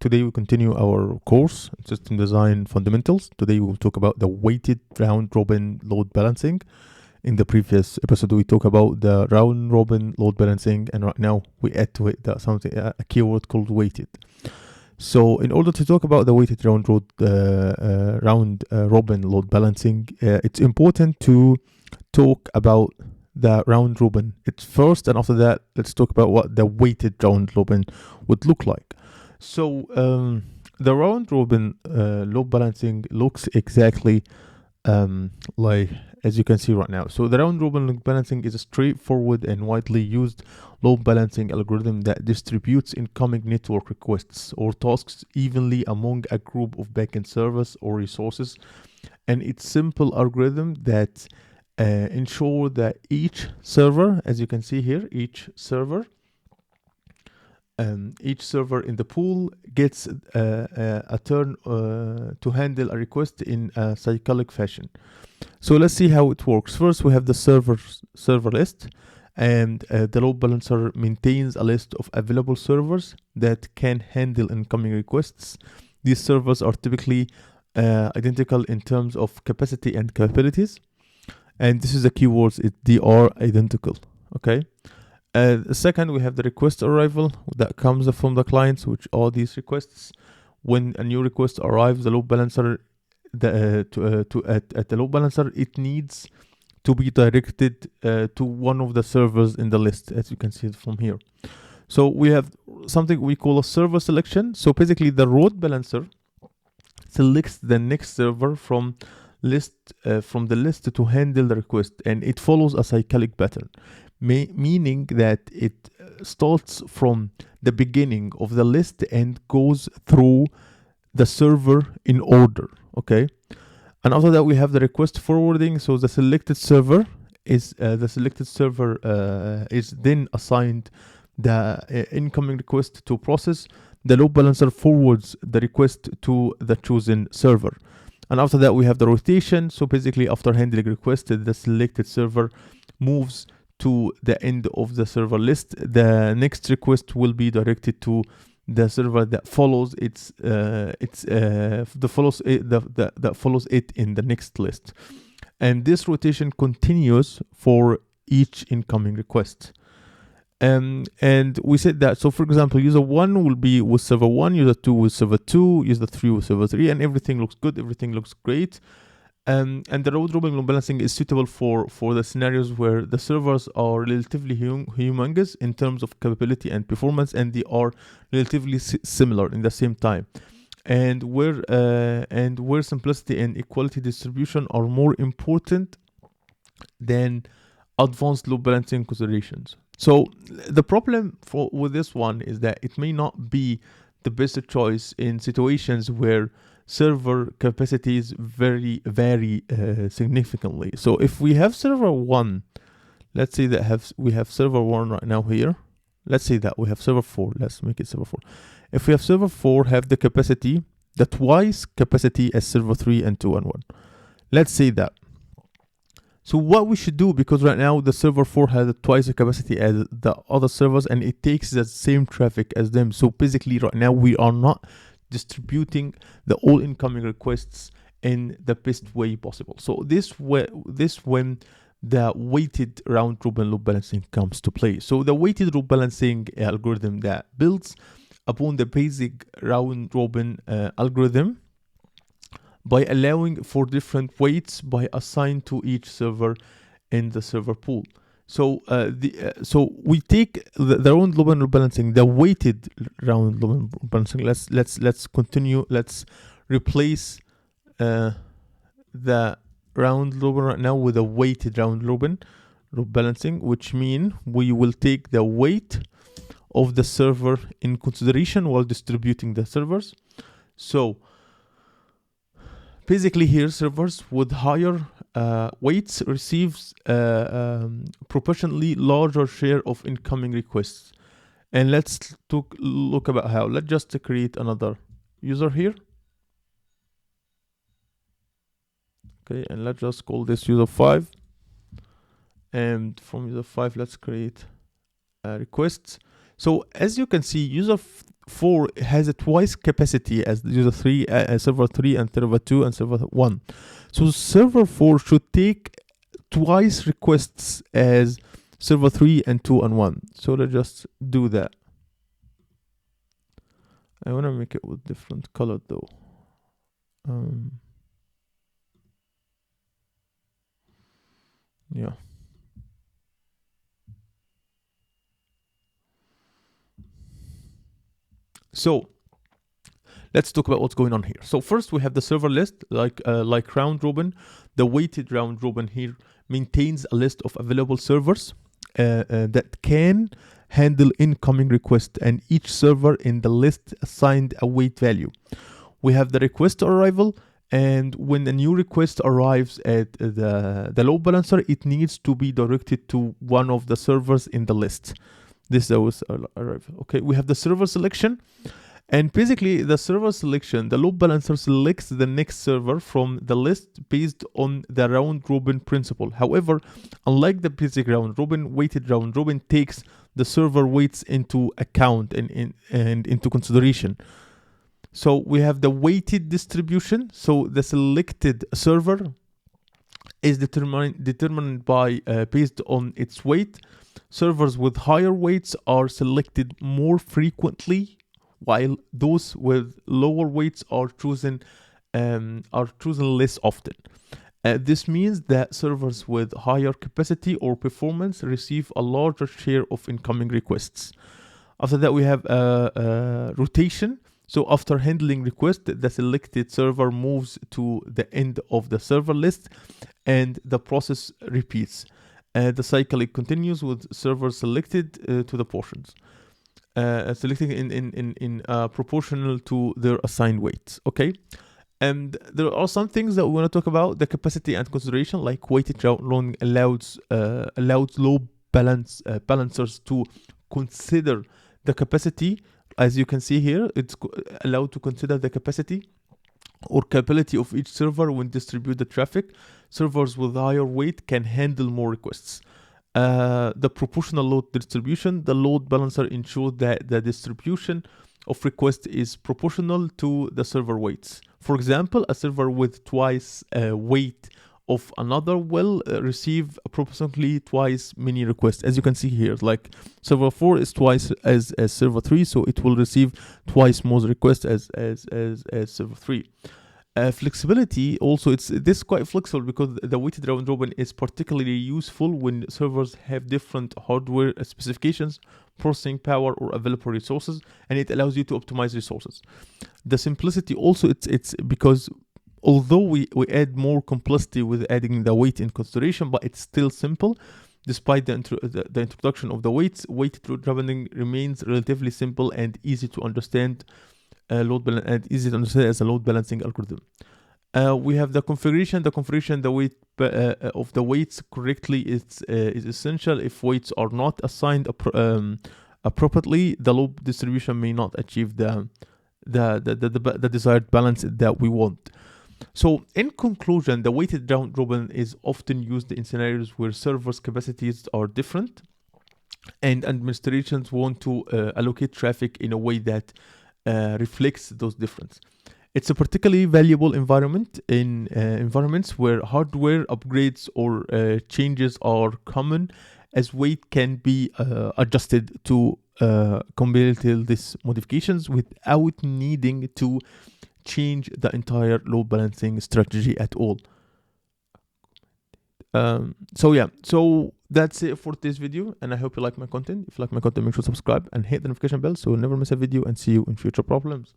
Today we continue our course, System Design Fundamentals. Today we will talk about the weighted round-robin load balancing. In the previous episode, we talked about the round-robin load balancing, and right now we add to it a keyword called weighted. So in order to talk about the weighted round-robin load balancing, it's important to talk about the round robin. It's first, and after that, let's talk about what the weighted round robin would look like. So the round robin load balancing looks exactly like as you can see right now. So the round robin load balancing is a straightforward and widely used load balancing algorithm that distributes incoming network requests or tasks evenly among a group of backend servers or resources. And it's simple algorithm that ensure that each server, as you can see here, each server in the pool gets a turn to handle a request in a cyclic fashion. So let's see how it works. First, we have the server list, and the load balancer maintains a list of available servers that can handle incoming requests. These servers are typically identical in terms of capacity and capabilities. And this is the keywords, they are identical, okay? Second, we have the request arrival that comes from the clients, which are these requests. When a new request arrives, the load balancer, at the load balancer, it needs to be directed to one of the servers in the list, as you can see it from here. So we have something we call a server selection. So basically, the load balancer selects the next server from the list to handle the request, and it follows a cyclic pattern, meaning that it starts from the beginning of the list and goes through the server in order, okay? And after that, we have the request forwarding. So the selected server is then assigned the incoming request to process. The load balancer forwards the request to the chosen server. And after that, we have the rotation. So basically, after handling request, the selected server moves to the end of the server list. The next request will be directed to the server that follows follows it in the next list. And this rotation continues for each incoming request. And we said that, so for example, user 1 will be with server 1, user 2 with server 2, user 3 with server 3, and everything looks good, everything looks great. And the round-robin load balancing is suitable for the scenarios where the servers are relatively humongous in terms of capability and performance, and they are relatively similar in the same time. And where simplicity and equality distribution are more important than advanced load balancing considerations. So the problem with this one is that it may not be the best choice in situations where server capacities vary significantly. So if we have server 1, let's say that we have server 1 right now here. Let's say that we have server 4. Let's make it server 4. If we have server 4 have the capacity, the twice capacity as server 3 and 2 and 1. Let's say that. So what we should do, because right now the server 4 has twice the capacity as the other servers, and it takes the same traffic as them. So basically right now we are not distributing the all incoming requests in the best way possible. So this when the weighted round robin load balancing comes to play. So the weighted load balancing algorithm that builds upon the basic round robin algorithm by allowing for different weights by assigned to each server in the server pool. So so we take the round robin load balancing, the weighted round robin balancing. Let's continue. Let's replace the round robin right now with a weighted round robin load balancing, which mean we will take the weight of the server in consideration while distributing the servers. So basically here, servers with higher weights receives proportionally larger share of incoming requests. And let's look about how. Let's just create another user here. Okay, and let's just call this user 5. And from user 5, let's create requests. So as you can see, user 4 has a twice capacity as user 3, server 3 and server 2 and server 1. So server 4 should take twice requests as server 3 and 2 and 1. So let's just do that. I want to make it with different color though. Yeah. So let's talk about what's going on here. So first we have the server list, like round robin. The weighted round robin here maintains a list of available servers that can handle incoming requests, and each server in the list assigned a weight value. We have the request arrival, and when a new request arrives at the load balancer, it needs to be directed to one of the servers in the list. This is arrival. Okay, we have the server selection. And basically, the server selection, the load balancer selects the next server from the list based on the round robin principle. However, unlike the basic round robin, weighted round robin takes the server weights into account and into consideration. So we have the weighted distribution. So the selected server is determined by based on its weight. Servers with higher weights are selected more frequently, while those with lower weights are chosen less often. This means that servers with higher capacity or performance receive a larger share of incoming requests. After that, we have rotation. So after handling requests, the selected server moves to the end of the server list, and the process repeats. The cycle continues with servers selected to the portions. Selecting in proportional to their assigned weights. Okay, and there are some things that we want to talk about: the capacity and consideration, like weighted round robin allows load balancers to consider the capacity. As you can see here, it's allowed to consider the capacity or capability of each server when distribute the traffic. Servers with higher weight can handle more requests. The proportional load distribution, the load balancer ensures that the distribution of requests is proportional to the server weights. For example, a server with twice weight of another will receive approximately twice many requests. As you can see here, like server 4 is twice as server 3, so it will receive twice more requests as server 3. Flexibility also, this is quite flexible because the weighted round robin is particularly useful when servers have different hardware specifications, processing power, or available resources, and it allows you to optimize resources. The simplicity also, it's because although we add more complexity with adding the weight in consideration, but it's still simple. Despite the introduction of the weights, weighted round remains relatively simple and easy to understand. And easy to understand as a load balancing algorithm. We have the configuration. The weight of the weights correctly is essential. If weights are not assigned appropriately, the load distribution may not achieve the desired balance that we want. So, in conclusion, the weighted round robin is often used in scenarios where servers' capacities are different, and administrations want to allocate traffic in a way that reflects those differences. It's a particularly valuable environment in environments where hardware upgrades or changes are common, as weight can be adjusted to compile these modifications without needing to change the entire load balancing strategy at all. So that's it for this video, and I hope you like my content. If you like my content, make sure to subscribe and hit the notification bell so you'll never miss a video, and see you in future problems.